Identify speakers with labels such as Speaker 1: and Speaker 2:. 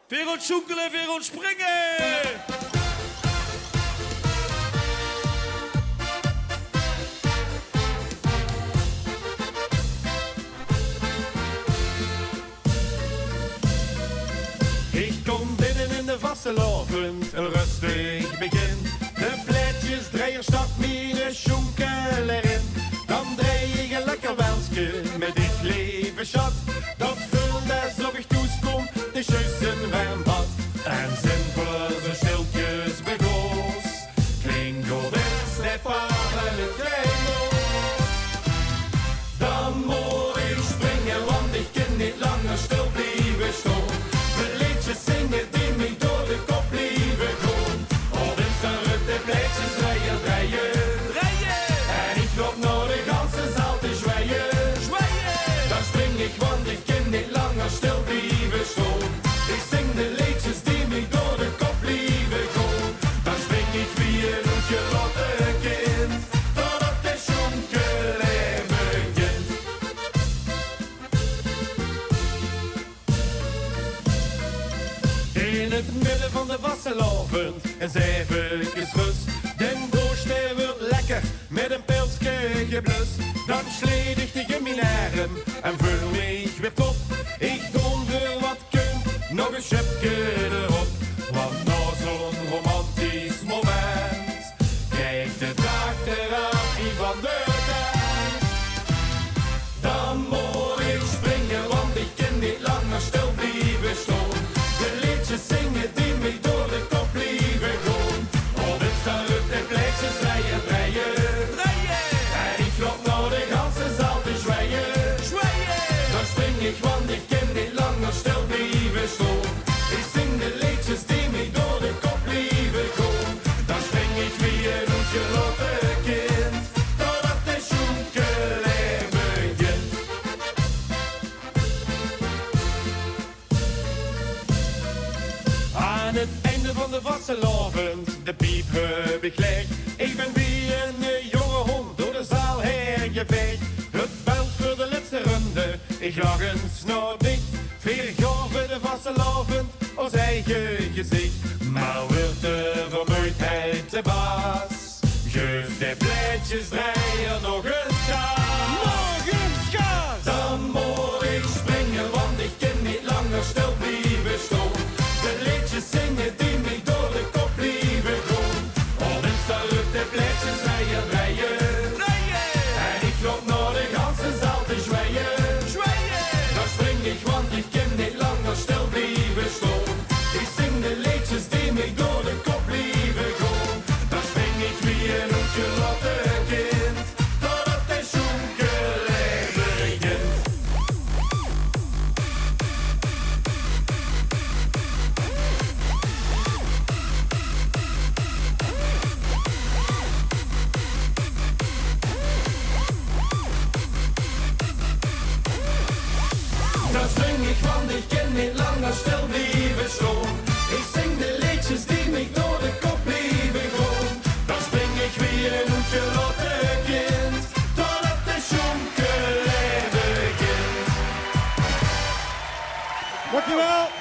Speaker 1: Weer ons Sjoenkele, weer ons Springe!
Speaker 2: Ik kom binnen in de vastelavond, een rustig begin. De pleitjes draaien stap mijn Sjoenkele erin. Dan draai ik een lekker welsje met dit leven schat. Dat vult alsof ik toeskom, de juist warm bad. En zin voor de stiltjes begoos. Klinkt goed in stepparen en klein. Dan moet ik springen, want ik kan niet langer stil blijven staan. De liedjes zingen die mij door de kop blijven gaan. Op Instagram de pleitjes draaien, draaien. En ik loop naar de ganse zaal te zwijgen. Dan spring ik, want ik kan niet langer stil blijven staan. Ik zing de liedjes die mij door de kop blijven gaan. Dan spring ik wie een uitgelaten kind, totdat de Sjoenkele begint. In het midden van de vastelavond is eventjes rust. Den boosje wordt lekker met een pilsje geblust. Dan sleed ik tegen mijn arm en vul me weer top. Ik doe voor wat kun, nog een schepje erop. Want na zo'n romantisch moment krijgt de draak de rakie van de tuin. Dan moet ik springen, want ik kan niet langer stil blijven staan. De liedjes zingen die mij door de kop blijven gaan. Op het starup de pleitjes draaien, draaien. En ik loop naar de ganse zaal te zwijgen. Dan spring ik, want ik kan niet langer stil blijven staan. Ik zing de liedjes die mij door de kop blijven gaan. Dan spring ik wie een uitgelaten kind, totdat de Sjoenkele begint. Aan het einde van de vastelavond, de piep heb ik leeg. Ik ben wie een jonge hond door de zaal heen geveegd. Het belt voor de laatste ronde, ik lach eens naar dicht. Veel gaven de vastelavond als eigen gezicht. Maar wordt de vermoeidheid te baas, geef de pleitjes draaien nog eens gas. Dan moet ik springen, want ik kan niet langer stil blijven staan. De liedjes zingen die mij door de kop blijven gaan. Op Instagram de pleitjes draaien, draaien. En ik loop naar de ganse zaal te zwijgen. Dan spring ik, want ik kan niet langer stil blijven staan. Ik zing de liedjes die mij door de kop blijven gaan. Dan spring ik wie een uitgelaten kind, totdat de Sjoenkele begint. Dan spring ik, want ik kan niet langer stil blijven staan. Ik zing de liedjes die mij door de kop blijven gaan. Dan spring ik wie een uitgelaten kind, totdat de Sjoenkele begint.
Speaker 3: Dankjewel.